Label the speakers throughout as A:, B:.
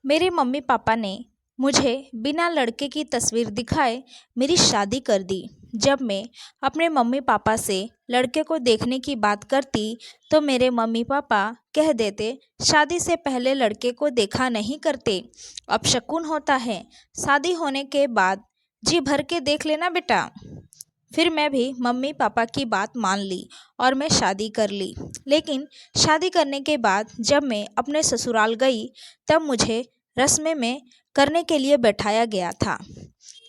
A: मेरे mummy papa ने मुझे बिना लड़के की तस्वीर दिखाए मेरी शादी कर दी। जब मैं अपने मम्मी पापा से लड़के को देखने की बात करती तो मेरे मम्मी पापा कह देते, शादी से पहले लड़के को देखा नहीं करते, अपशकुन होता है, शादी होने के बाद जी भर के देख लेना बेटा। फिर मैं भी मम्मी पापा की बात मान ली और मैं शादी कर ली। लेकिन शादी करने के बाद जब मैं अपने ससुराल गई तब मुझे रस्में में करने के लिए बैठाया गया था।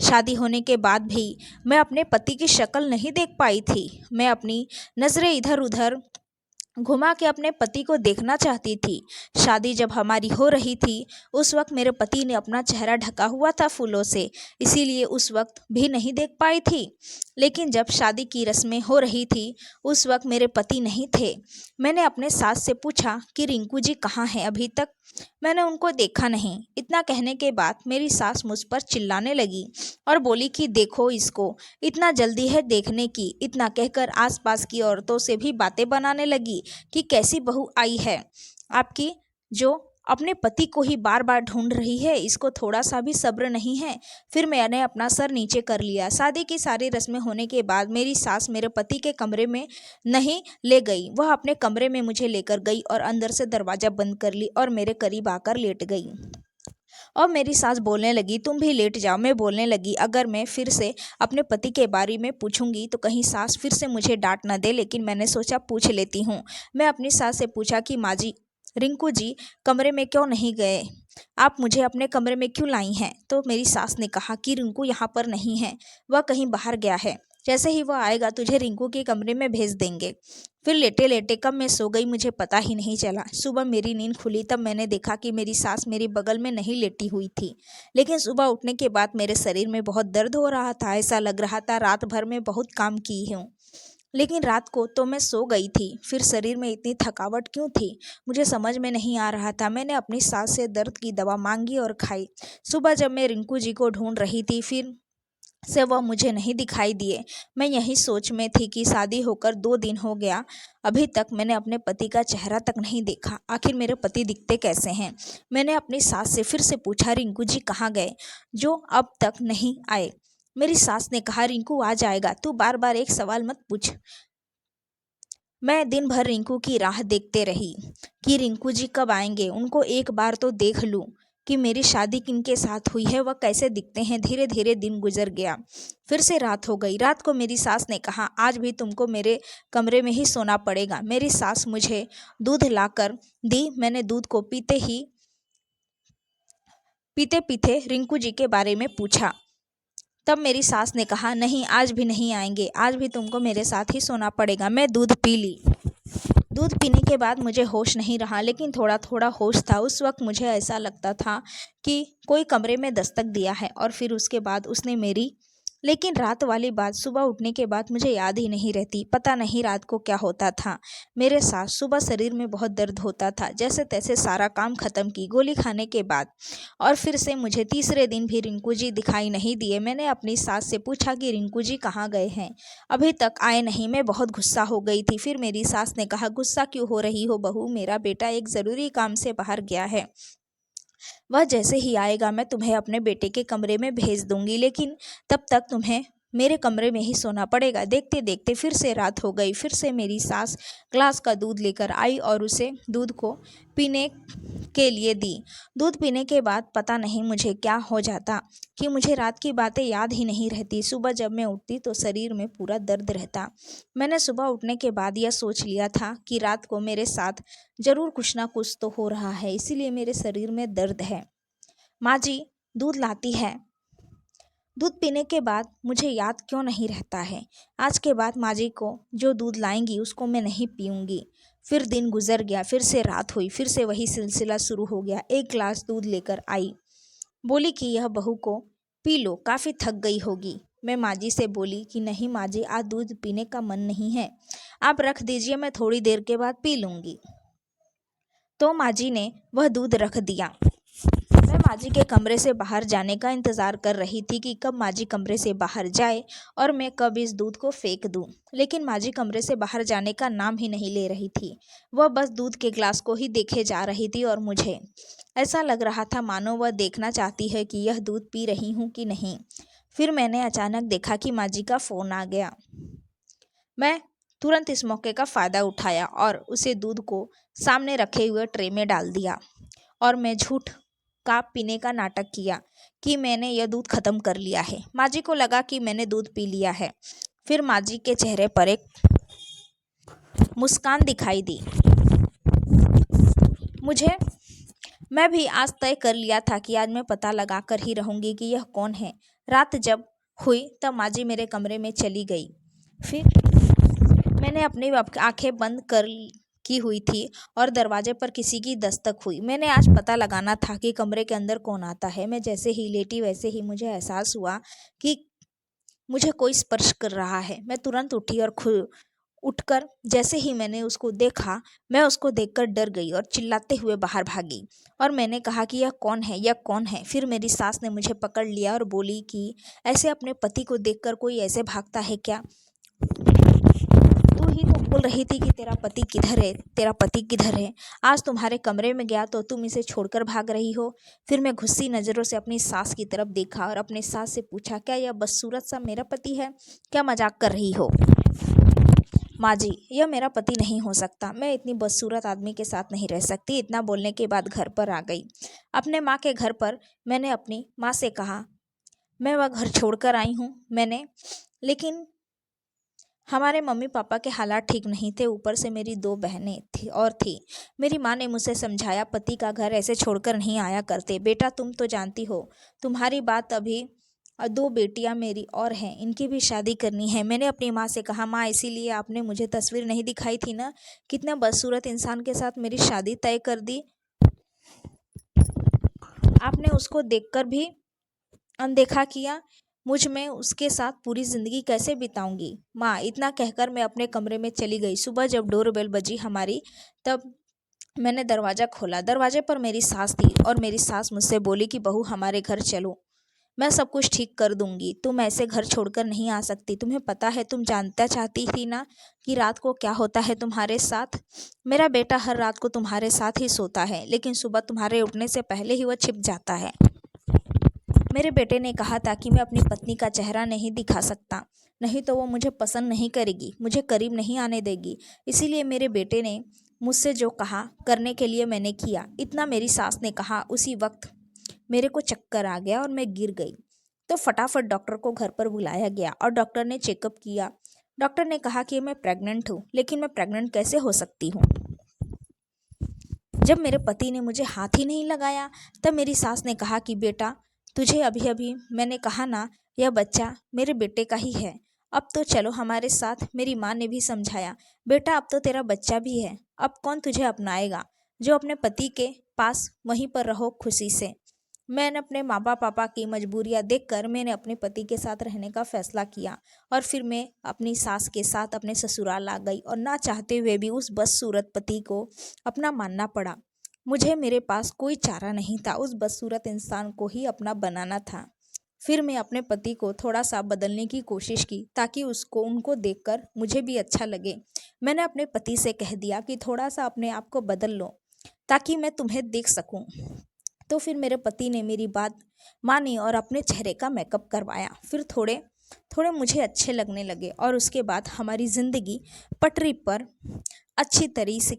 A: शादी होने के बाद भी मैं अपने पति की शक्ल नहीं देख पाई थी। मैं अपनी नज़रें इधर उधर घुमा के अपने पति को देखना चाहती थी। शादी जब हमारी हो रही थी उस वक्त मेरे पति ने अपना चेहरा ढका हुआ था फूलों से, इसीलिए उस वक्त भी नहीं देख पाई थी। लेकिन जब शादी की रस्में हो रही थी उस वक्त मेरे पति नहीं थे। मैंने अपने सास से पूछा कि रिंकू जी कहाँ हैं, अभी तक मैंने उनको देखा नहीं। इतना कहने के बाद मेरी सास मुझ पर चिल्लाने लगी और बोली कि देखो इसको, इतना जल्दी है देखने की। इतना कहकर आसपास की औरतों से भी बातें बनाने लगी कि कैसी बहू आई है आपकी, जो अपने पति को ही बार बार ढूंढ रही है, इसको थोड़ा सा भी सब्र नहीं है। फिर मैंने अपना सर नीचे कर लिया। शादी की सारी रस्में होने के बाद मेरी सास मेरे पति के कमरे में नहीं ले गई, वह अपने कमरे में मुझे लेकर गई और अंदर से दरवाज़ा बंद कर ली और मेरे करीब आकर लेट गई। और मेरी सास बोलने लगी, तुम भी लेट जाओ। मैं बोलने लगी, अगर मैं फिर से अपने पति के बारे में पूछूंगी तो कहीं सास फिर से मुझे डांट न दे, लेकिन मैंने सोचा पूछ लेती हूँ। मैं अपनी सास से पूछा कि माँ जी, रिंकू जी कमरे में क्यों नहीं गए, आप मुझे अपने कमरे में क्यों लाई हैं? तो मेरी सास ने कहा कि रिंकू यहाँ पर नहीं है, वह कहीं बाहर गया है, जैसे ही वह आएगा तुझे रिंकू के कमरे में भेज देंगे। फिर लेटे लेटे कब मैं सो गई मुझे पता ही नहीं चला। सुबह मेरी नींद खुली तब मैंने देखा कि मेरी सास मेरी बगल में नहीं लेटी हुई थी। लेकिन सुबह उठने के बाद मेरे शरीर में बहुत दर्द हो रहा था। ऐसा लग रहा था रात भर में बहुत काम की हूँ, लेकिन रात को तो मैं सो गई थी। फिर शरीर में इतनी थकावट क्यों थी मुझे समझ में नहीं आ रहा था। मैंने अपनी सास से दर्द की दवा मांगी और खाई। सुबह जब मैं रिंकू जी को ढूंढ रही थी फिर से वह मुझे नहीं दिखाई दिए। मैं यही सोच में थी कि शादी होकर 2 दिन हो गया, अभी तक मैंने अपने पति का चेहरा तक नहीं देखा। आखिर मेरे पति दिखते कैसे हैं? मैंने अपनी सास से फिर से पूछा, रिंकू जी कहाँ गए जो अब तक नहीं आए? मेरी सास ने कहा, रिंकू आ जाएगा, तू बार बार एक सवाल मत पूछ। मैं दिन भर रिंकू की राह देखते रही कि रिंकू जी कब आएंगे, उनको एक बार तो देख लूं कि मेरी शादी किनके साथ हुई है, वह कैसे दिखते हैं। धीरे धीरे दिन गुजर गया, फिर से रात हो गई। रात को मेरी सास ने कहा, आज भी तुमको मेरे कमरे में ही सोना पड़ेगा। मेरी सास मुझे दूध लाकर दी। मैंने दूध को पीते पीते रिंकू जी के बारे में पूछा। तब मेरी सास ने कहा, नहीं आज भी नहीं आएंगे, आज भी तुमको मेरे साथ ही सोना पड़ेगा। मैं दूध पी ली। दूध पीने के बाद मुझे होश नहीं रहा, लेकिन थोड़ा थोड़ा होश था। उस वक्त मुझे ऐसा लगता था कि कोई कमरे में दस्तक दिया है और फिर उसके बाद उसने मेरी, लेकिन रात वाली बात सुबह उठने के बाद मुझे याद ही नहीं रहती। पता नहीं रात को क्या होता था मेरे साथ। सुबह शरीर में बहुत दर्द होता था, जैसे तैसे सारा काम खत्म की गोली खाने के बाद। और फिर से मुझे तीसरे दिन भी रिंकू जी दिखाई नहीं दिए। मैंने अपनी सास से पूछा कि रिंकू जी कहाँ गए हैं, अभी तक आए नहीं। मैं बहुत गुस्सा हो गई थी। फिर मेरी सास ने कहा, गुस्सा क्यों हो रही हो बहू, मेरा बेटा एक ज़रूरी काम से बाहर गया है, वह जैसे ही आएगा मैं तुम्हें अपने बेटे के कमरे में भेज दूंगी, लेकिन तब तक तुम्हें मेरे कमरे में ही सोना पड़ेगा। देखते देखते फिर से रात हो गई। फिर से मेरी सास ग्लास का दूध लेकर आई और उसे दूध को पीने के लिए दी। दूध पीने के बाद पता नहीं मुझे क्या हो जाता कि मुझे रात की बातें याद ही नहीं रहती। सुबह जब मैं उठती तो शरीर में पूरा दर्द रहता। मैंने सुबह उठने के बाद यह सोच लिया था कि रात को मेरे साथ ज़रूर कुछ ना कुछ तो हो रहा है, इसीलिए मेरे शरीर में दर्द है। माँ जी दूध लाती है। दूध पीने के बाद मुझे याद क्यों नहीं रहता है, आज के बाद माँ जी को जो दूध लाएंगी उसको मैं नहीं पीऊँगी। फिर दिन गुजर गया, फिर से रात हुई, फिर से वही सिलसिला शुरू हो गया। एक गिलास दूध लेकर आई, बोली कि यह बहू को पी लो, काफ़ी थक गई होगी। मैं माँ जी से बोली कि नहीं माँ जी, आज दूध पीने का मन नहीं है, आप रख दीजिए, मैं थोड़ी देर के बाद पी लूँगी। तो माँ जी ने वह दूध रख दिया। मैं माँ जी के कमरे से बाहर जाने का इंतज़ार कर रही थी कि कब माँ जी कमरे से बाहर जाए और मैं कब इस दूध को फेंक दूं। लेकिन माँ जी कमरे से बाहर जाने का नाम ही नहीं ले रही थी। वह बस दूध के ग्लास को ही देखे जा रही थी और मुझे ऐसा लग रहा था मानो वह देखना चाहती है कि यह दूध पी रही हूँ कि नहीं। फिर मैंने अचानक देखा कि माँ जी का फ़ोन आ गया। मैं तुरंत इस मौके का फ़ायदा उठाया और उसे दूध को सामने रखे हुए ट्रे में डाल दिया और मैं झूठ का पीने का नाटक किया कि मैंने यह दूध खत्म कर लिया है। माँ जी को लगा कि मैंने दूध पी लिया है। फिर माँ जी के चेहरे पर एक मुस्कान दिखाई दी। मुझे मैं भी आज तय कर लिया था कि आज मैं पता लगा कर ही रहूंगी कि यह कौन है। रात जब हुई तब माँ जी मेरे कमरे में चली गई। फिर मैंने अपनी आंखें बंद कर की हुई थी और दरवाजे पर किसी की दस्तक हुई। मैंने आज पता लगाना था कि कमरे के अंदर कौन आता है। मैं जैसे ही लेटी वैसे ही मुझे एहसास हुआ कि मुझे कोई स्पर्श कर रहा है। मैं तुरंत उठी और उठकर जैसे ही मैंने उसको देखा, मैं उसको देखकर डर गई और चिल्लाते हुए बाहर भागी और मैंने कहा कि यह कौन है, यह कौन है। फिर मेरी सास ने मुझे पकड़ लिया और बोली कि ऐसे अपने पति को देखकर कोई ऐसे भागता है क्या? तू ही तो बोल रही थी कि तेरा पति किधर है, तेरा पति किधर है। आज तुम्हारे कमरे में गया तो तुम इसे छोड़कर भाग रही हो। फिर मैं गुस्सी नज़रों से अपनी सास की तरफ देखा और अपनी सास से पूछा, क्या यह बदसूरत सा मेरा पति है? क्या मजाक कर रही हो? माँ जी, यह मेरा पति नहीं हो सकता। मैं इतनी बदसूरत आदमी के साथ नहीं रह सकती। इतना बोलने के बाद घर पर आ गई। अपने माँ के घर पर मैंने अपनी माँ से कहा, मैं वह घर छोड़कर आई हूँ लेकिन हमारे मम्मी पापा के हालात ठीक नहीं थे। ऊपर से मेरी 2 बहनें थी। मेरी माँ ने मुझे समझाया, पति का घर ऐसे छोड़कर नहीं आया करते। बेटा तुम तो जानती हो, तुम्हारी बात अभी 2 बेटियां मेरी और हैं, इनकी भी शादी करनी है। मैंने अपनी माँ से कहा, माँ इसीलिए आपने मुझे तस्वीर नहीं दिखाई थी ना? कितने बदसूरत इंसान के साथ मेरी शादी तय कर दी। आपने उसको देखकर भी अनदेखा किया। मुझ में उसके साथ पूरी ज़िंदगी कैसे बिताऊंगी? माँ, इतना कहकर मैं अपने कमरे में चली गई। सुबह जब डोरबेल बजी हमारी, तब मैंने दरवाज़ा खोला। दरवाजे पर मेरी सास थी और मेरी सास मुझसे बोली कि बहू हमारे घर चलो, मैं सब कुछ ठीक कर दूंगी। तुम ऐसे घर छोड़कर नहीं आ सकती। तुम्हें पता है, तुम जानना चाहती थी ना कि रात को क्या होता है तुम्हारे साथ। मेरा बेटा हर रात को तुम्हारे साथ ही सोता है, लेकिन सुबह तुम्हारे उठने से पहले ही वह छिप जाता है। मेरे बेटे ने कहा था कि मैं अपनी पत्नी का चेहरा नहीं दिखा सकता, नहीं तो वो मुझे पसंद नहीं करेगी, मुझे करीब नहीं आने देगी। इसीलिए मेरे बेटे ने मुझसे जो कहा करने के लिए मैंने किया। इतना मेरी सास ने कहा। उसी वक्त मेरे को चक्कर आ गया और मैं गिर गई। तो फटाफट डॉक्टर को घर पर बुलाया गया और डॉक्टर ने चेकअप किया। डॉक्टर ने कहा कि मैं प्रेग्नेंट हूँ। लेकिन मैं प्रेग्नेंट कैसे हो सकती हूँ जब मेरे पति ने मुझे हाथ ही नहीं लगाया? तब मेरी सास ने कहा कि बेटा, तुझे अभी अभी मैंने कहा ना, यह बच्चा मेरे बेटे का ही है। अब तो चलो हमारे साथ। मेरी माँ ने भी समझाया, बेटा अब तो तेरा बच्चा भी है, अब कौन तुझे अपनाएगा? जो अपने पति के पास वहीं पर रहो खुशी से। मैंने अपने माँ बाप पापा की मजबूरियाँ देखकर मैंने अपने पति के साथ रहने का फैसला किया और फिर मैं अपनी सास के साथ अपने ससुराल आ गई और ना चाहते हुए भी उस बदसूरत पति को अपना मानना पड़ा। मुझे मेरे पास कोई चारा नहीं था, उस बदसूरत इंसान को ही अपना बनाना था। फिर मैं अपने पति को थोड़ा सा बदलने की कोशिश की ताकि उनको देखकर मुझे भी अच्छा लगे। मैंने अपने पति से कह दिया कि थोड़ा सा अपने आप को बदल लो ताकि मैं तुम्हें देख सकूं। तो फिर मेरे पति ने मेरी बात मानी और अपने चेहरे का मेकअप करवाया। फिर थोड़े थोड़े मुझे अच्छे लगने लगे और उसके बाद हमारी ज़िंदगी पटरी पर अच्छी तरीके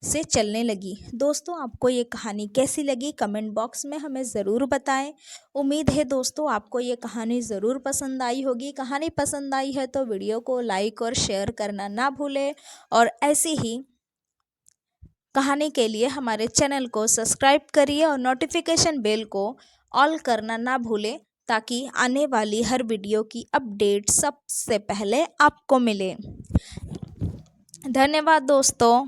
A: से चलने लगी। दोस्तों, आपको ये कहानी कैसी लगी कमेंट बॉक्स में हमें ज़रूर बताएं। उम्मीद है दोस्तों आपको ये कहानी ज़रूर पसंद आई होगी। कहानी पसंद आई है तो वीडियो को लाइक और शेयर करना ना भूलें और ऐसी ही कहानी के लिए हमारे चैनल को सब्सक्राइब करिए और नोटिफिकेशन बेल को ऑल करना ना भूलें ताकि आने वाली हर वीडियो की अपडेट सबसे पहले आपको मिले। धन्यवाद दोस्तों।